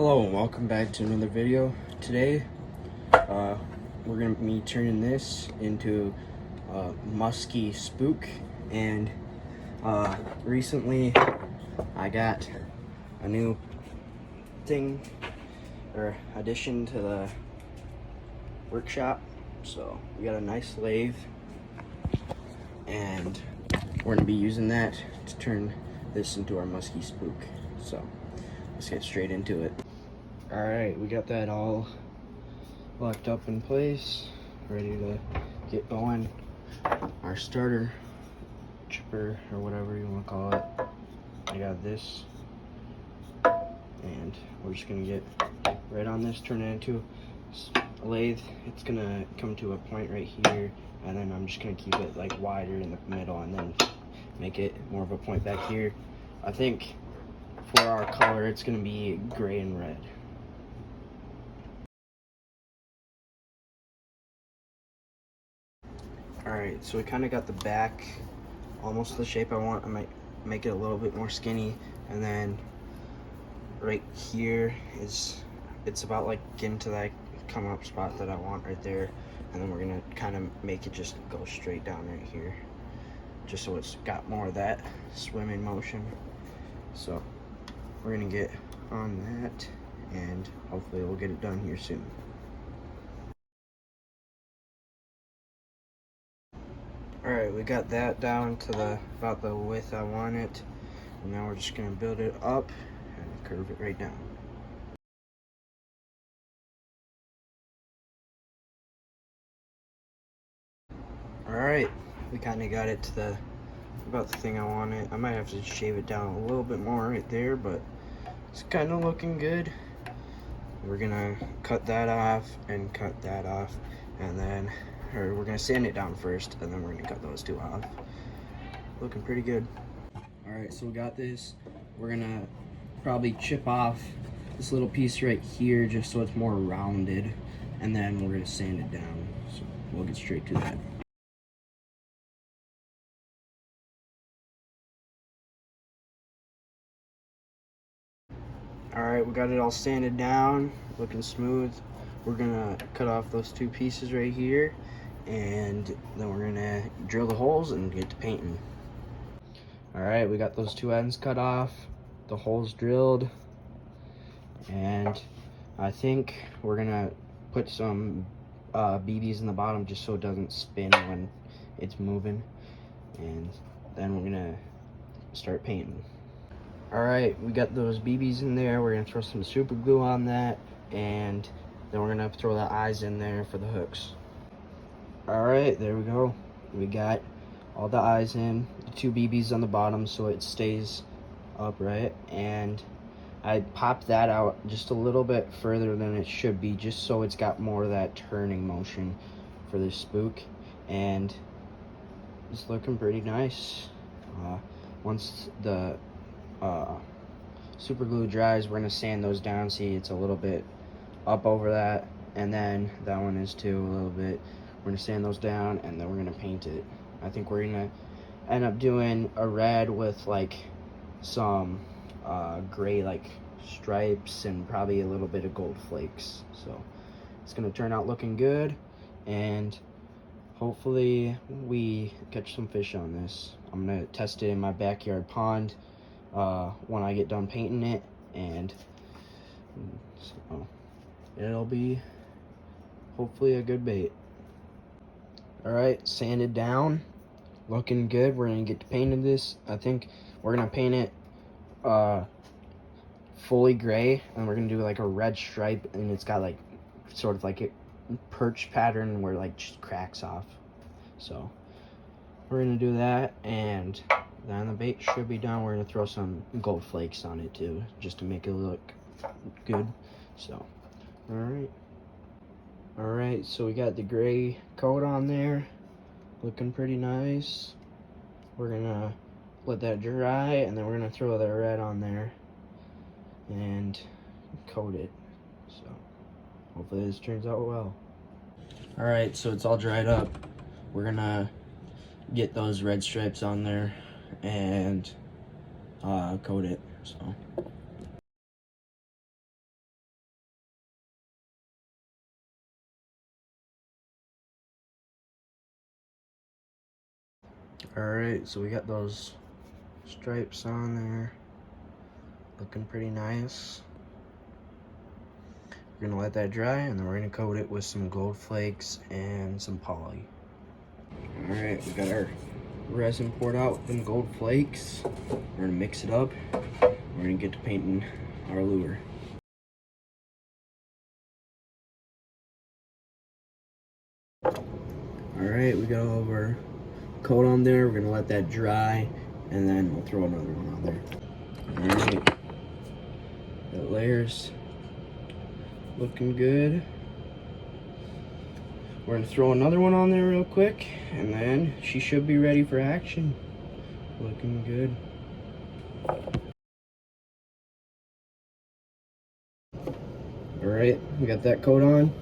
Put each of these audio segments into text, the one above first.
Hello and welcome back to another video. Today we're going to be turning this into a musky spook, and recently I got a new thing or addition to the workshop. So we got a nice lathe and we're going to be using that to turn this into our musky spook. So let's get straight into it. Alright, we got that all locked up in place, ready to get going. Our starter chipper, or whatever you want to call it, I got this, and we're just going to get right on this, turn it into a lathe. It's going to come to a point right here, and then I'm just going to keep it like wider in the middle and then make it more of a point back here. I think for our color it's going to be gray and red. Alright, so we kind of got the back almost the shape I want. I might make it a little bit more skinny, and then right here it's about like getting to that come up spot that I want right there, and then we're gonna kind of make it just go straight down right here, just so it's got more of that swimming motion. So we're gonna get on that, and hopefully we'll get it done here soon. Alright, we got that down to about the width I want it, and now we're just going to build it up and curve it right down. Alright, we kind of got it to about the thing I wanted. I might have to shave it down a little bit more right there, but it's kind of looking good. We're going to cut that off and cut that off, and then we're going to sand it down first, and then we're going to cut those two off. Looking pretty good. Alright, so we got this. We're going to probably chip off this little piece right here just so it's more rounded, and then we're going to sand it down. So we'll get straight to that. Alright, we got it all sanded down, looking smooth. We're gonna cut off those two pieces right here, and then we're gonna drill the holes and get to painting. Alright, we got those two ends cut off, the holes drilled, and I think we're gonna put some BBs in the bottom just so it doesn't spin when it's moving, and then we're gonna start painting. Alright, we got those BBs in there. We're gonna throw some super glue on that, and then we're gonna throw the eyes in there for the hooks. Alright, there we go. We got all the eyes in, the two BBs on the bottom so it stays upright, and I popped that out just a little bit further than it should be, just so it's got more of that turning motion for this spook, and it's looking pretty nice. Once the super glue dries, we're gonna sand those down. See, it's a little bit up over that, and then that one is too, a little bit. We're gonna sand those down, and then we're gonna paint it. I think we're gonna end up doing a red with like some gray like stripes and probably a little bit of gold flakes. So it's gonna turn out looking good, and hopefully we catch some fish on this. I'm gonna test it in my backyard pond when I get done painting it, and so it'll be hopefully a good bait. Alright, sanded down, looking good. We're gonna get to painting this. I think we're gonna paint it fully gray, and we're gonna do like a red stripe, and it's got like sort of like a perch pattern where it like just cracks off. So we're gonna do that, and then the bait should be done. We're gonna throw some gold flakes on it too, just to make it look good. So alright, so we got the gray coat on there, looking pretty nice. We're gonna let that dry, and then we're gonna throw the red on there and coat it. So hopefully this turns out well. Alright, so it's all dried up. We're gonna get those red stripes on there and coat it. So Alright, so we got those stripes on there, looking pretty nice. We're gonna let that dry, and then we're gonna coat it with some gold flakes and some poly. Alright, we got our resin poured out with them gold flakes. We're gonna mix it up. We're gonna get to painting our lure. Alright, we got all of our coat on there. We're gonna let that dry, and then we'll throw another one on there. Alright, that layer's looking good. We're gonna throw another one on there real quick, and then she should be ready for action. Looking good. Alright, we got that coat on.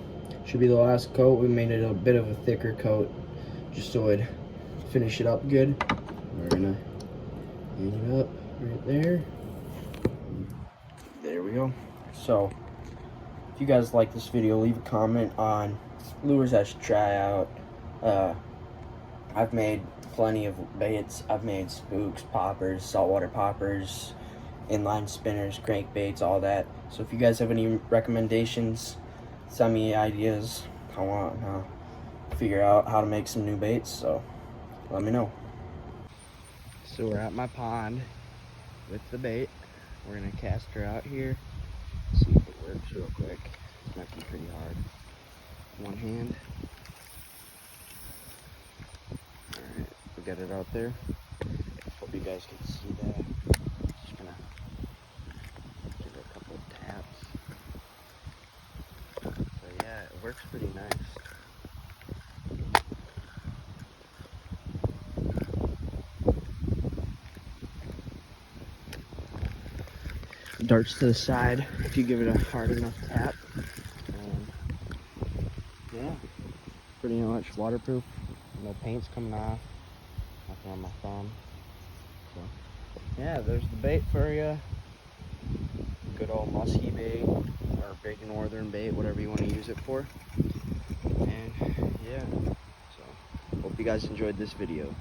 Should be the last coat. We made it a bit of a thicker coat just so it'd finish it up good. We're gonna hang it up right there. There we go. So, if you guys like this video, leave a comment on lures I should try out. I've made plenty of baits. I've made spooks, poppers, saltwater poppers, inline spinners, crankbaits, all that. So if you guys have any recommendations, send me ideas. I want to figure out how to make some new baits, so let me know. So we're at my pond with the bait. We're gonna cast her out here. See if it works real quick. It might be pretty hard. One hand. Alright, we got it out there. Hope you guys can see that. Just gonna give it a couple of taps. But yeah, it works pretty nice. Darts to the side if you give it a hard enough tap. Yeah, pretty much waterproof. No paint's coming off. Nothing on my thumb. So yeah, there's the bait for you. Good old musky bait or big northern bait, whatever you want to use it for. And yeah, so hope you guys enjoyed this video.